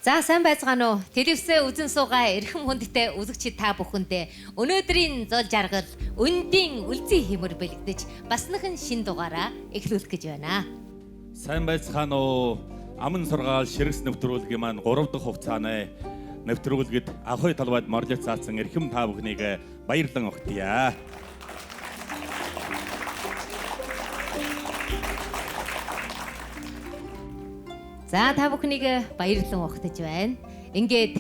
За сайн байцгаана уу? Телевизээ үзэн суугаа эрхэм хүндтэй үзэгчид та бүхэндээ өнөөдрийн зол жаргал өндийн үлзий хэмэр бэлэгдэж бас нэгэн шин дугаараа эхлүүлэх гэж байна. Сайн байцгаана уу? Аман сургаал ширгэс нэвтрүүлгийн маань 3 дахь хугацааны нэвтрүүлгэд ахуй талбайд морлог заасан эрхэм та бүхнийг баярлан огтъя. За та бүхнийг баярлан огтож байна. Ингээд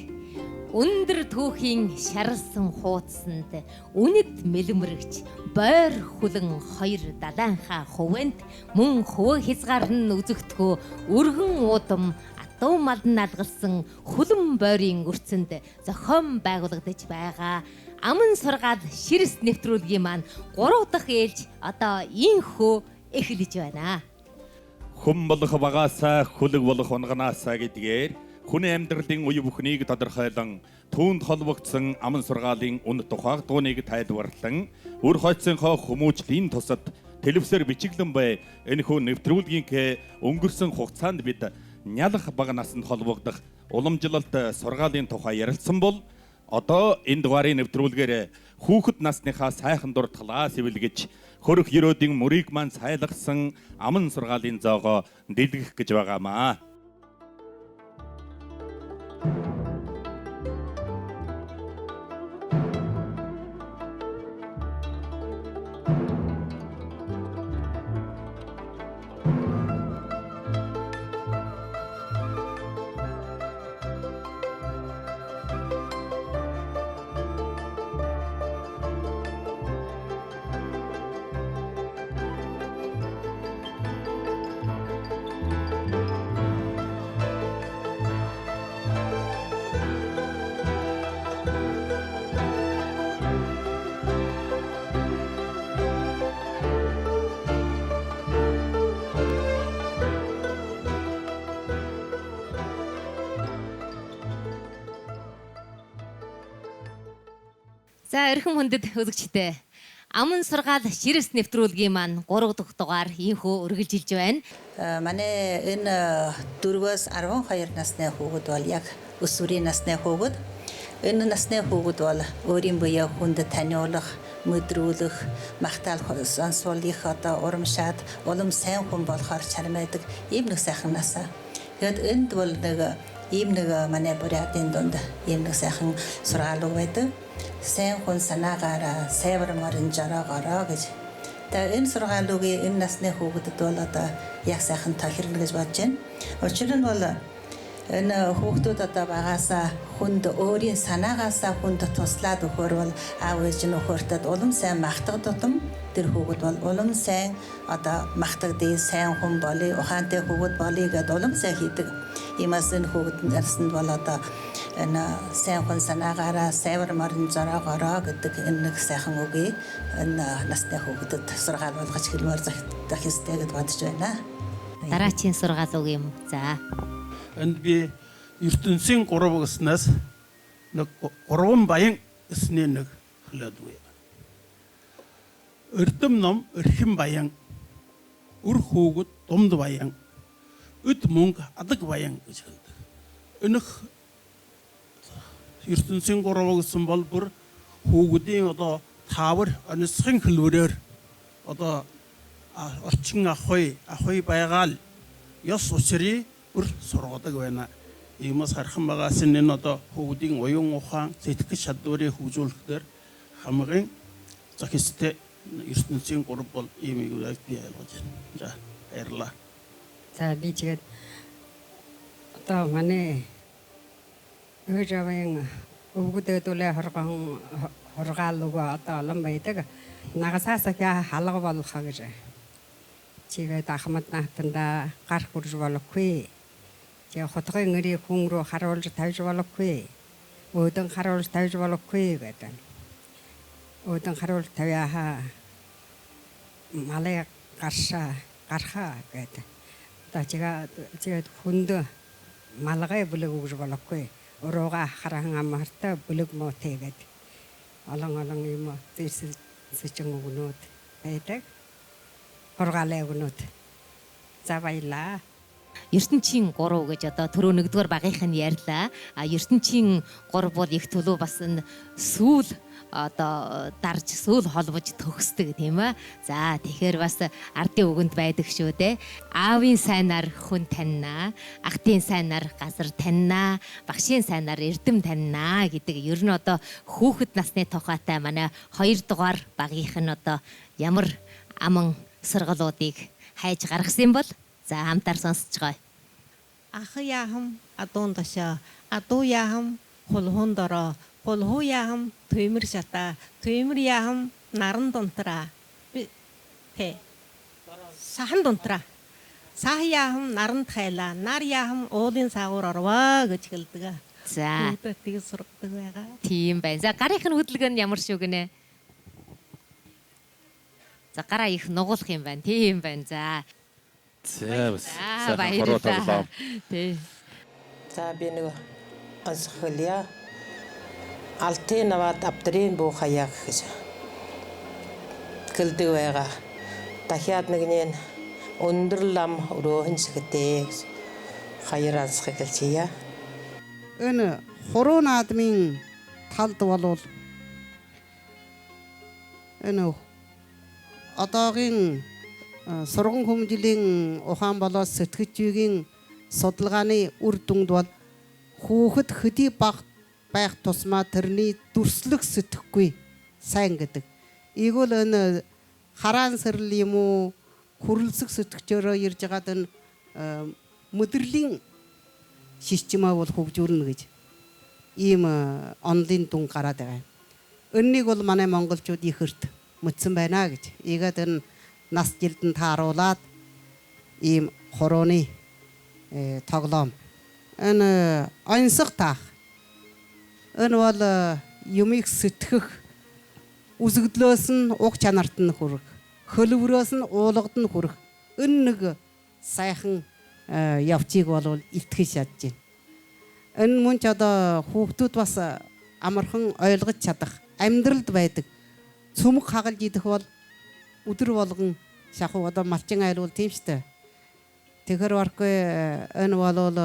өндөр түүхийн шаралсан хуудсанд үнэт мэлмэрэгч бойр хүлэн хоёр далайнхаа хувент мөн хувь хязгаар нь үзэгдэхөө өргөн удам атуу малн алгалсан хүлэн бойрын өрцөнд зохион байгуулагдаж байгаа аман сургаал ширс нэвтрүүлгийн маань 3 дахь ээлж одоо ийхүү эхэлж байна. Хүн болох багаасаа хүлэг болох унганаасаа гэдгээр хүний амьдралын үе бүхнийг тодорхойлон түүнд холбогдсон аман сургаалын үнэт ухаагдууныг тайлбарлан үр хойцсынхоо хүмүүжлийн тусад телевизээр бичиглэн бай энэхүү нэвтрүүлгийн өнгөрсөн хугацаанд бид нялх бага наснд холбогдох уламжлалт сургаалын тухай ярилцсан бол одоо энэ дугаарын нэвтрүүлгээр хүүхэд насныхаа сайхан дуртгалаа сэвэлгэж хөрөх ерөөдийн мөрийг маань сайлгасан аман сургаалын зоогоо дэлгэх гэж байгаамаа. За эрхэм хүндэт үзэгчдээ аман сургаал ширс нэвтрүүлгийн маань 3 дахь дугаар ийхүү үргэлжилж байна. Манай энэ 4-өөс 12 насны хүүхэд бол яг өсвөрийн насны хүүхэд. Энэ насны хүүхэд бол өөрийн буяа хүнд таниулах, мэдрүүлэх, магтаал сонсуулах одоо урамшаад улам сайн хүн болохоор чармайдаг ийм нэг сайхан насаа. Тэгэд энд бол нэг ийм нэг манай бурятын дунд ийм нэг сайхан сургаал байдаг. Сайн хүн санаагаараа сайвар морин жараагаараа гэж. Тэгээ энэ сургаалуугийн энэ насны хүүхдэд бол одоо яг сайхан тохирно гэж бодож байна. Учир нь бол энэ хүүхдүүд одоо багаасаа хүнд өөрийн санаагаасаа хүнд туслаад өгөхөр бол аав ээж нь өгөхөртөд улам сайн магтах тутам тэр хүүхэд бол улам сайн одоо магтагдъя, сайн хүн болъё, ухаантай хүүхэд болъё гэдээ улам сайн хийдэг. Иймээс энэ хүүхэд нарсанд бол одоо энэ сайн хүн санаагаараа сайвар морин зороогоороо гэдэг энэ нэг сайхан үгийг энэ насны хүүхдэд сургаал болгож хэлмээр зохицох ёстой гэж бодож байна. Дараачийн сургаал үг юм. За. Энд би ертөнцийн 3 гэснээс нэг 3 баян гэсний нэг хэлээдгүй. Эрдэм ном эрхэм баян, үр хүүхэд думд баян, өд мөнгө адаг баян гэж хэлдэг. Энэх ертөнцийн 3 гэсэн бол бүр хүүхдийн одоо таавар онцгой хэлбэрээр одоо орчин ахуй байгаал ёс учрыг бүр сургадаг байна. Иймээс хархан байгаас энэ одоо хүүхдийн уян ухаан сэтгэл чадварыг хөгжүүлэхээр хамгийн зохистой ертөнцийн 3 бол ийм юу яг би ойлгож байна. За баярлалаа. За би тэгээд одоо манай өөжавэн өвгөдөдөлөө хоргаал өгөө одоо олон байдаг. Нагасаасаа халга болох гэж. Чигээд ахмад наатанда гар хурж болохгүй. Тэгээ хотгын нэрийг хүн рүү харуулж тавьж болохгүй. Өөдөн харуулж тавьж болохгүй гэдэг. Өөдөн харуулж тавиахаа малыг гархаа гэдэг. Одоо чигээд хүнд малгай бүлэг өгж болохгүй. Урууга хараан амарта бүлэг мотэ гэдэг. Олон юм сэчин өгнүүд байдаг. Хоргаалаа өгнүүд. За баярлаа. ертөнцийн 3 гэж одоо түрүү нэгдүгээр багийнх нь ярьлаа. ертөнцийн 3 бол их төлөв бас энэ сүүл одоо дарж сүүл холбож төгсдөг тийм ээ. За тэгэхээр бас ардын үгэнд байдаг шүү дээ. Аавын сайнаар хүн таньнаа, ах トゥ ийн сайнаар газар таньнаа, багшийн сайнаар эрдэм таньнаа гэдэг ер нь одоо хүүхэд насны тухайтай манай 2 дугаар багийнх нь одоо ямар аман сургалуудыг хайж гаргасан бол за хамтаар сонсцгоё. Ах яхам адуун дашаа, адуу яхам хулхун дороо, хулхуу яхам төмөр шата, төмөр яхам наран дунтраа. Тэ. Сахан дунтраа. Сах яхам наранд хайлаа, нар яхам уулын саагуур орвоо гэж хэлдэг. За тийг сургадаг байгаа. тийм байна. За гарынхын хөдөлгөөн ямар шүү гинэ? За гараа их нугуулах юм байна. Тийм байна. За баярлалаа. Тий. За би нэг асхалия алтын аваад авдрын буу хаяг гэж гэлдэг байгаа. Дахиад нэгнээ өндөр лам өрөөн сэгтэй хаяр ансхаг гэлчийя. Энэ хороо наадмын талд болвол энэ одоогийн сургууль хүмүүжлийн ухаан болоод сэтгэгчийн судалгааны үр дүнд бол хүүхэд хөдий байх тусмаа тэрний дүрслэх сэтгэхгүй сайн гэдэг. Ийгүүл энэ хараан сэрл юм уу хүрлсэх сэтгэгчөөрөө ирж байгаад энэ мэдрлийн системаа бол хөгжүүлнэ гэж ийм онлайн дүн гараад байгаа. Өннийг бол манай монголчууд ихэрт мэдсэн байна гэж. Ийгээд энэ нас жилдэн тааруулаад ийм хорооны тоглоом. Энэ онцгой таах. Энэ бол юмыг сэтгэх үзэгдлөөс нь уг чанарт нь хүрэх. Хөлөврөөс нь уулгад нь хүрэх. Энэ нэг сайхан явцыг бол итгэж чадж байна. Энэ мөн ч одоо хүүхдүүд бас амархан ойлгож чадах амьдралд байдаг цөмөг хагалж идэх бол өдөр болгон шахуу одоо малчин айл бол тийм штэ. Тэгэхээр баргүй энэ бол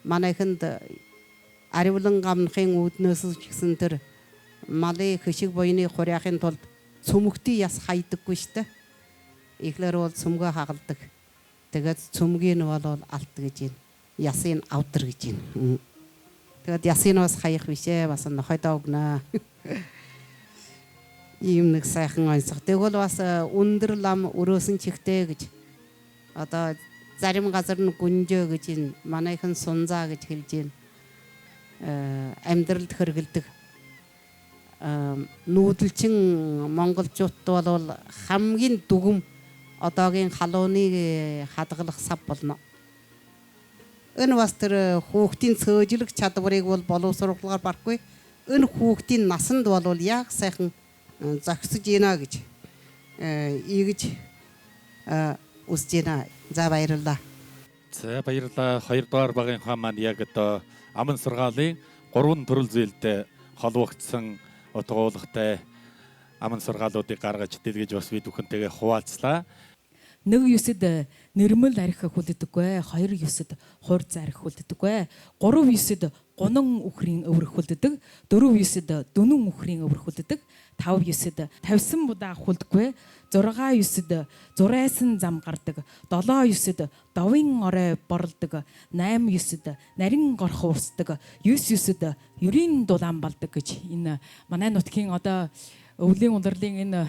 манайханд аривлан гамнахын үүднөөс ч гэсэн тэр малын хөшиг буйны хуряахын тулд цөмөгтий яс хайдаггүй штэ. Ихлээр бол цөмгөө хагалдаг. Тэгээд цөмгийн бол алт гэж байна. Ясын авдар гэж байна. Тэгээд ясын бас хаях бишээ бас нохойдоо өгнө. Ийм нэг сайхан онцгой. Тэгвэл бас өндөр лам өрөөсөн чихтэй гэж одоо зарим газар нь гүнжөө гэж байна. Манайхан сунзаа гэж хэлж байна. Амьдралд хэрэгэлдэг нүүдэлчин монголчууд бол хамгийн дүгм одоогийн халууныг хадгалах сав болно. Энэ бас тэр хүүхдийн цөөжлөх чадварыг бол боловсруулахаар барахгүй. Энэ хүүхдийн насанд бол яг сайхан зогсож ийна гэж ийгэж үсэж байна. За баярлалаа. За баярлалаа. 2 дугаар багийнхаа маань яг одоо аман сургаалын 3 төрөл зүйлтэй холбогдсон утгуулагтай аман сургаалуудыг гаргаж дэлгэж бас бид бүхэнтэйгээ хуваалцлаа. 1-9-д нэрмэл архи хүлддэггүй, 2-9-д хурц архи хүлддэггүй, 3-9-д гунан үхрийн өврөх хүлддэг, 4-9-д дүнэн үхрийн өврөх хүлддэг, 5-9-д тавьсан будаа хүлддэггүй, 6-9-д зурайсан зам гардаг, 7-9-д довын орой борлдог, 8-9-д нарийн горх уусдаг, 9-9-д ерийн дулаан балдаг гэж энэ манай нутгийн одоо өвлийн ундралын энэ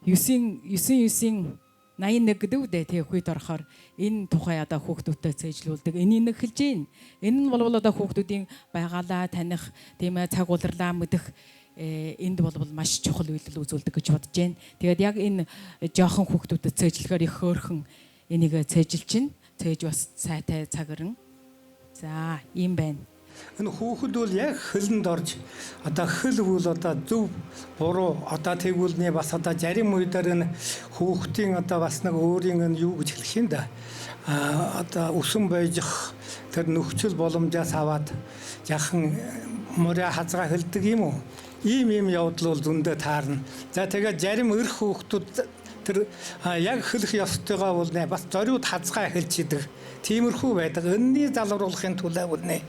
9-9 81 гэдэг үдэ тэг хүйд орохоор энэ тухай одоо хүүхдүүдтэй цээжлүүлдэг. Энийг хэлж гин. Энэ нь бол одоо хүүхдүүдийн байгалаа таних, тийм ээ цаг улирлаа мэдэх энд бол маш чухал үйлдэл үзүүлдэг гэж бодож байна. Тэгээд яг энэ жоохон хүүхдүүдэд цээжлэхээр их хөөрхөн энийг цээжилж чинь. Цээж бас сайтай цагэрэн. За, ийм байна. Энэ хүүхэд бол яг хөлөнд орж одоо хөл бүл одоо зөв буруу одоо тэгвэл бас одоо зарим үедэр энэ хүүхдийн одоо бас нэг өөрийн энэ юу гэж хэлэх юм да одоо өсөн байж тэр нөхцөл боломжоос аваад яхан моря хазгаа хэлдэг юм уу ийм явдал бол зөндөө таарна. За тэгээд зарим өрх хүүхдүүд тэр яг хөлөх ёстойгоо бол нэ бас зориуд хазгаа эхэлж идэг. Тиймэрхүү байдаг. Өнний залруулахын тулд бол нэ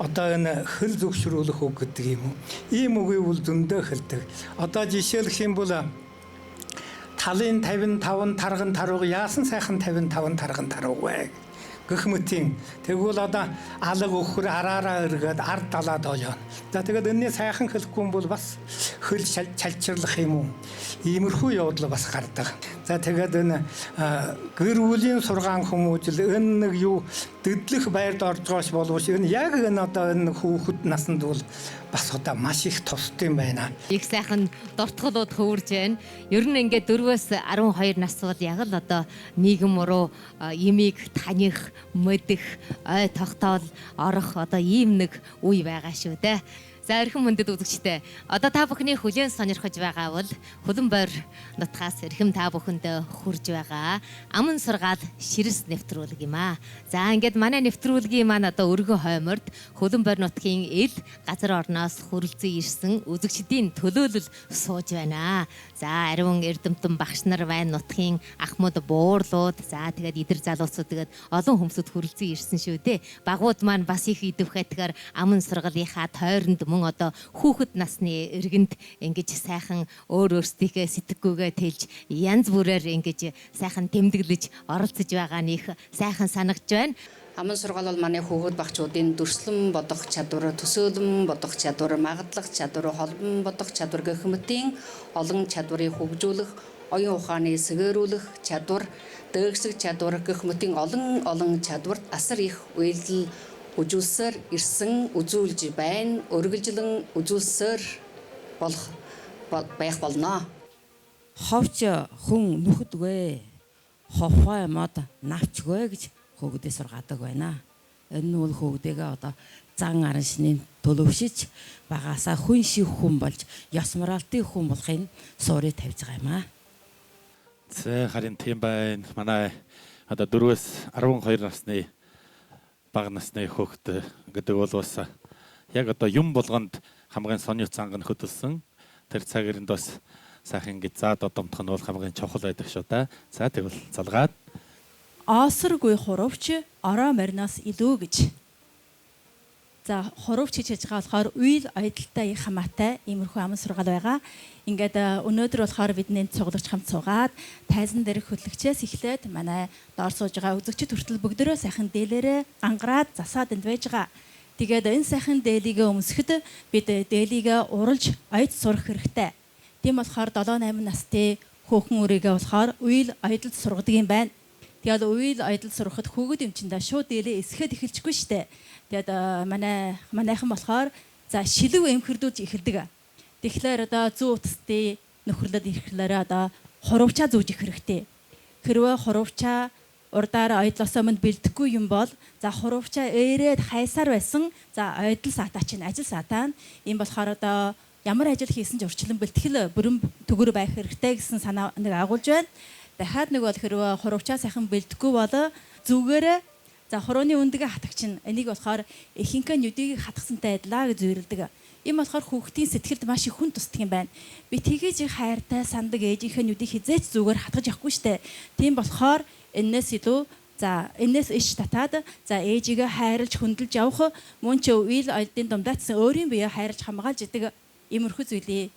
одоо энэ хөл зөвшөөрөх үг гэдэг юм уу? Ийм үгүй бол зөндөө эхэлдэг. Одоо жишээлх юм бол талын 55 тарган тарууг яасан сайхан 55 тарган тарууг вэ гэх мэтийн тэгвэл одоо алга өхөр араараа эргээд ард далаад оёо. За тэгээд энэний сайхан хэлэхгүй юм бол бас хөл чалчирлах юм уу? Иймэрхүү явдал бас гардаг. За тэгээд энэ гэр бүлийн сургаан хүмүүжил энэ нэг юу дэдлэх байрд орж байгаач боловч энэ яг энэ одоо энэ хүүхэд насанд бол бас одоо маш их тусдсан байна. Их сайхан дуртгалууд хөвөрж байна. Ер нь ингээд 4-өөс 12 нас бол яг л одоо нийгэм руу имийг таних, мэдэх, ой тогтоол орох одоо ийм нэг үе байгаа шүү дээ. За эрхэм мөндөд үзэгчдээ одоо та бүхний хүлээн сонирхож байгаа бол Хөлөн бойр нутгаас эрхэм та бүхэндээ хүрж байгаа аман сургаал ширэс нэвтрүүлэг юм аа. За ингээд манай нэвтрүүлгийн маань одоо өргөн хойморд Хөлөн бойр нутгийн ил газар орноос хүрэлцэн ирсэн үзэгчдийн төлөөлөл сууж байна. За ариун эрдэмтэн багш нар байна, нутгийн ахмад буурлууд, за тэгээд идэр залуучууд тэгээд олон хүмүүсд хүрэлцэн ирсэн шүү дээ. Багууд маань бас их идэвхэтгээр аман сургалынхаа тойронд мөн одоо хүүхэд насны иргэнд ингэж сайхан өөр өөрсдийнхээ сэтгэгүйгээ тэлж янз бүрээр ингэж сайхан тэмдэглэж оролцож байгаа нь их сайхан санагдж байна. Аман сургаал бол манай хүүхэд багчуудын дүрслэн бодох чадвар, төсөөлөн бодох чадвар, магадлах чадвар, холбон бодох чадвар гэх мэтийн олон чадварыг хөгжүүлэх, оюун ухааны сэгээрүүлэх чадвар, дээгсэх чадвар гэх мэтийн олон чадварт асар их уялдал үзүүлсээр ирсэн, үзүүлж байна, өргөжлөн үзүүлсээр байх болно. Ховч хүн нүхэдгүй, ховхой мод навчгүй гэж хүүхдээ сургадаг байна. Энэ нь бол хүүхдээгээ одоо зан арын шинийн төлөвшиж багаасаа хүн шиг хүн болж ёс моралтын хүн болохын суурийг тавьж байгаа юм аа. За харин тийм байна. Манай одоо 4-өөс 12 насны бага насны хүүхэд гэдэг бол бас яг одоо юм болгонд хамгийн сонирх цанга хөдөлсөн. Тэр цагиранд бас сайхан гэж заа додомтох нь бол хамгийн чухал байдаг шүү да. За тэгвэл залгаад Осоргүй хуравч ороо марноос илүү гэж. За хуравч хийж байгаа болохоор үйл аялалтай их хамаатай иймэрхүү аман сургаал байгаа. Ингээд өнөөдөр болохоор бидний цуглагч хамт суугаад тайзан дээрх хөтлөгчөөс эхлээд манай доор сууж байгаа үзэгчд хүртэл бүгдөө сайхан дээлээрээ ангараад засаад энд байж байгаа. Тэгээд энэ сайхан дээлийгээ өмсөхөд бид дээлийгээ уралж ойд сурах хэрэгтэй. Тийм болохоор 7-8 настай хөөхөн үрийгээ болохоор үйл аялалд сургадаг юм байна. Тэгээд үйл аялал сурахад хүүхэд эмчиндээ шууд дээлээ эсгэхэд эхэлчихгүй штэ. Тэгээд манайхан болохоор за шилүү эмхэрдүүлж эхэлдэг. Тэгэхээр одоо зүүн утастай нөхөрлөд ирэхлээр одоо хуравчаа зүүж их хэрэгтэй. Хэрвээ хуравчаа урдаар ойдлосоо манд бэлдэхгүй юм бол за хуравчаа ээрээд хайсаар байсан. За ойдл саатаа чинь ажил саатаа. Ийм болохоор одоо ямар ажил хийсэн ч урчлан бэлтгэл бүрэн төгөр байх хэрэгтэй гэсэн санаа нэг агуулж байна. Дахиад нэг бол хэрвээ хуравчаа сайхан бэлдэхгүй бол зүгээрээ за хурууны үндэгээ хатагчин энийг болохоор ихэнхээ нүдийг хатгсантай адилаа гэж зөвөрлөдөг. Ийм болохоор хүүхдийн сэтгэлд маш их хүн тусдаг юм байна. Би тгийж хайртай сандаг ээжийнхээ нүдийг хизээч зүгээр хатгаж явахгүй штэ. Тийм болохоор энэс илүү за энэс иш татаад за ээжигээ хайрлж хөндлөж явах мөн ч үйл аяллаа дундаацсан өөрийн биеэ хайрлж хамгаалж идэг иймэрхүү зүйлийг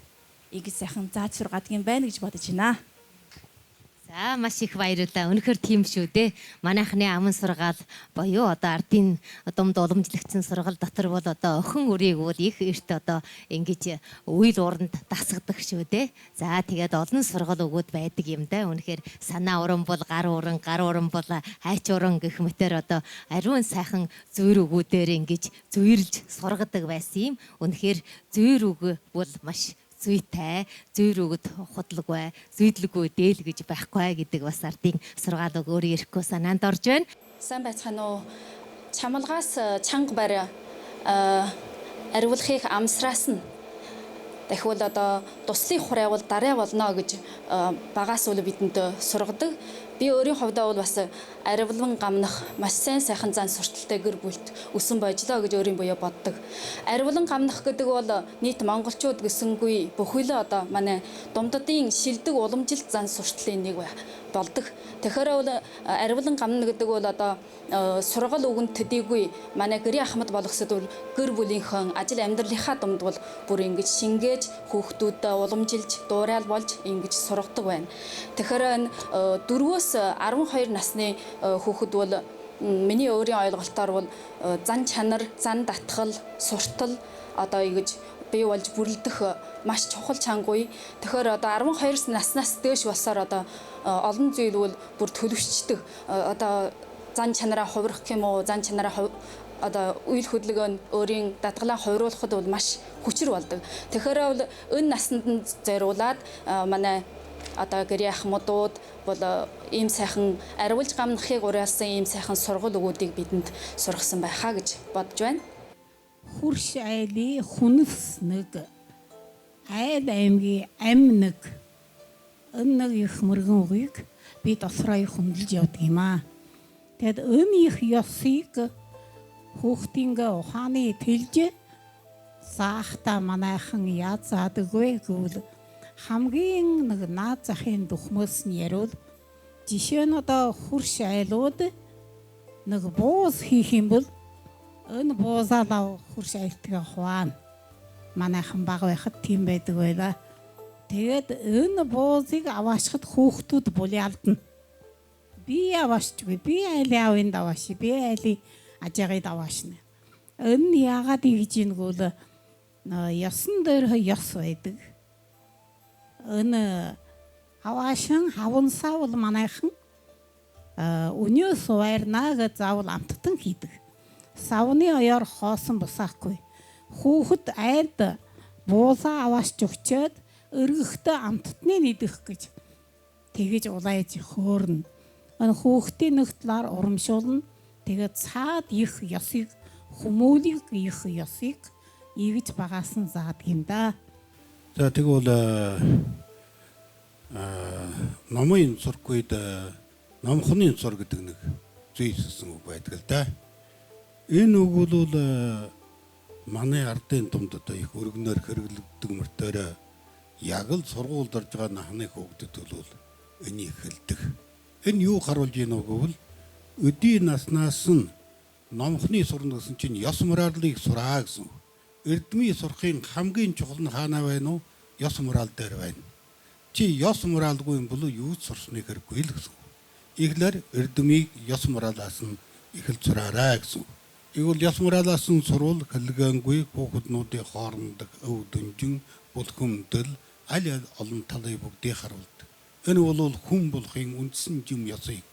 ингэж сайхан зааж сургадаг юм байна гэж бодож байна. За маш их баярлалаа. Үнэхээр тийм шүү дээ. Манайхны аман сургаал боёо одоо ардын дунд уламжлагдсан сургаал дотор бол одоо охин үрийг бол их эрт одоо ингэж үйл уранд дасгадаг шүү дээ. За тэгээд олон сургаал өгөөд байдаг юм да. Үнэхээр санаа уран бол гар уран бол хайч уран гэх мэтэр одоо ариун сайхан зүйр өгүүдээр ингэж зүйрлж сургадаг байсан юм. Үнэхээр зүйр үг бол маш зүйтэй, зүйр өгöd худлаггүй, зүйдлэггүй, дээл гэж байхгүй гэдэг бас ардын сургаалыг өөрөө ирэхгүй санаанд орж байна. Сайн байцгаана уу? Чамлагаас чанга барь ариулахыг амсраас нь дахиад одоо туслын хурайвал дараа болно гэж багаас үл бидэнд сургадаг. Би өөрийн хувьдаа бол бас аривлан гамнах маш сайхан зан сурталтай гэр бүлт өсөн байжлаа гэж өөрийн буюу боддог. Аривлан гамнах гэдэг бол нийт монголчууд гэсэнгүй бүхэл одоо манай Думдадын шилдэг уламжилт зан сурталын нэг болдог. Тэгэхээр бол аривлан гамна гэдэг бол одоо сургал үгэнд төдийгүй манай гэрийн ахмад болгосод бол гэр бүлийнхэн ажил амьдралынхаа думд бол бүр ингэж шингээж хүүхдүүдэд уламжилж дуурай болж ингэж сургадаг байна. Тэгэхээр 4-өөс 12 насны хүүхэд бол миний өөрийн ойлголтоор бол зан чанар, зан татгал, суртал одоо ингэж бий болж бүрлдэх маш чухал чангуй. Тэгэхээр одоо 12 наснаас дээш болсоор одоо олон зүйл бол бүр төлөвшчдөг. Одоо зан чанараа хувирах юм уу, зан чанараа одоо үйл хөдөлгөөн өөрийн дадгалаа хувируулахад бол маш хүчрэг болдог. Тэгэхээр бол энэ наснд нь зориулаад манай одоо гэрийн ахмадууд бол ийм сайхан аривалж гамнахыг уриалсан ийм сайхан сургал өгүүдийг бидэнд сургасан байхаа гэж бодож байна. Хурш айлын хүнс нэг айл аймгийн ам нэг энэ нэг их мөргөн үгийг би дотроо хөндлөж явдаг юм аа. Тэгэд энэ их ёсыг хүүхдийнхээ ухааны тэлж заахта манайхан яаж заадаггүй гэвэл хамгийн нэг наад захын духмас нь ярил жишээ нь одоо хурш айлууд нэг буус хийх юм бол энэ буусаа хурш айлтгаа хуваана. Манайхан баг байхад тийм байдаг байла. Тэгээд энэ буусыг аваашхад хүүхдүүд булиалдана. Би аваашчгүй, би айлын авын давааш, би айлын ажиагыг даваашна. Энэ яагаад ингэж ийгвэл ёсон дээр ёс байдаг. Энэ хаваашин хавансаа бол манайхан өнөөс вайрнаа гэж заавал амттан хийдэг. Савны оёор хоосон босаахгүй. Хүүхэд айлд буусаа аваашч өгчөөд өргөхдөө амттны нийдэх гэж тэгэж улааж хөөрнө. Энэ хүүхдийн нэг талаар урамшуулна. Тэгээд цаад их ёсыг хүмүүлийг их ёсыг ийгэж багаасан заадаг юм да. За тэгвэл номын сургуйд номхны сур гэдэг нэг зүйссэн үг байдаг л да. Энэ үг бол манай ардын думд одоо их өргөнөөр хэрэглэгдэг мөртөөр яг л сургуульд орж байгаа нахны хүүхдэд бол энийг хэлдэг. Энэ юу харуулж ийнө гэвэл өдий наснаас нь номхны сурна гэсэн чинь ёс моралыг сураа гэсэн. Эрдмийн сурахын хамгийн чухал нь хаана байна уу? Ёс морал дээр байна. Чи ёс моралгүй юм бол юу ч сурсны хэрэггүй л гэсэн. Иглэр эрдмийг ёс моралаас нь эхэл сураарай гэсэн. Игэл ёс моралаас нь сурвал хэлгэнгүй хүүхднүүдийн хоорондох өв дүнжин бүлхэмдэл аль олон талын бүгдийг харуулдаг. Энэ бол хүн болохын үндсэн юм ёсыг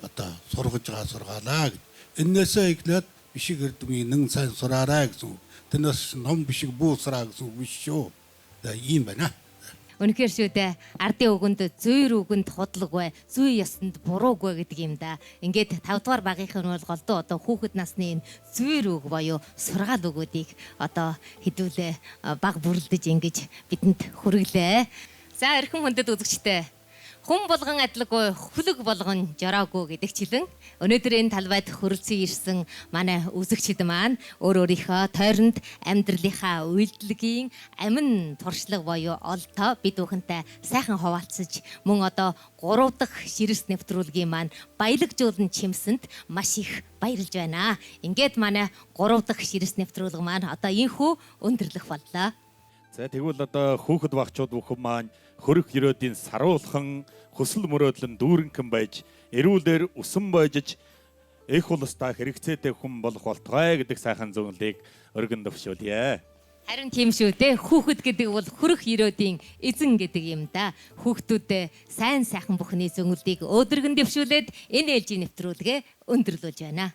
одоо сургаж байгаа сургаалаа гэж. Энээсээ эхлээд бишиг эрдмийн нэн сайн сураарай гэсэн. Тэрнээс ном бишиг буусраа гэсэн үг биш шүү. За ийм байна. Үнэхээр шүү дээ. Ардын үгэнд зүйр үгэнд худлаг бай, зүй ёсонд буруугүй гэдэг юм да. Ингээд 5 дугаар багийнхан бол голдуу одоо хүүхэд насны энэ зүйр үг боёо сургаал үгүүдийг одоо хэдүүлээ баг бүрлдэж ингэж бидэнд хүргэлээ. За эрхэм хүндэт үзэгчтэй. Хүн болгон адилгүй, хүлэг болгон жороогүй гэдэгчлэн өнөөдөр энэ талбайд хүрэлцэн ирсэн манай үзэгчид маань өөр өөрийнхөө тойронд амьдралынхаа үйлдэлгийн амин туршлага буюу олдоо бид бүхэнтэй сайхан хуваалцаж мөн одоо 3 дахь ширэс нэвтрүүлгийн маань баялагжуулан чимсэнд маш их баярлж байна. Ингээд манай 3 дахь ширэс нэвтрүүлэг маань одоо инхүү өндөрлөх боллоо. За тэгвэл одоо хүүхэд багчууд бүхэн маань хөрөх ерөөдийн саруулхан хүсэл мөрөөдлөн дүүрэнхэн байж эрүүлэр усан бойжиж их улстай хэрэгцээтэй хүн болох болтугай гэдэг сайхан зөвлөлийг өргөн дэвшүүлье. Харин тийм шүү дээ. Хүүхэд гэдэг бол хөрөх ерөөдийн эзэн гэдэг юм да. Хүүхдүүдэд сайн сайхан бүхний зөвлөлийг өдөргөн дэвшүүлээд энэ ээлжийн нэвтрүүлгээ өндөрлүүлж байна.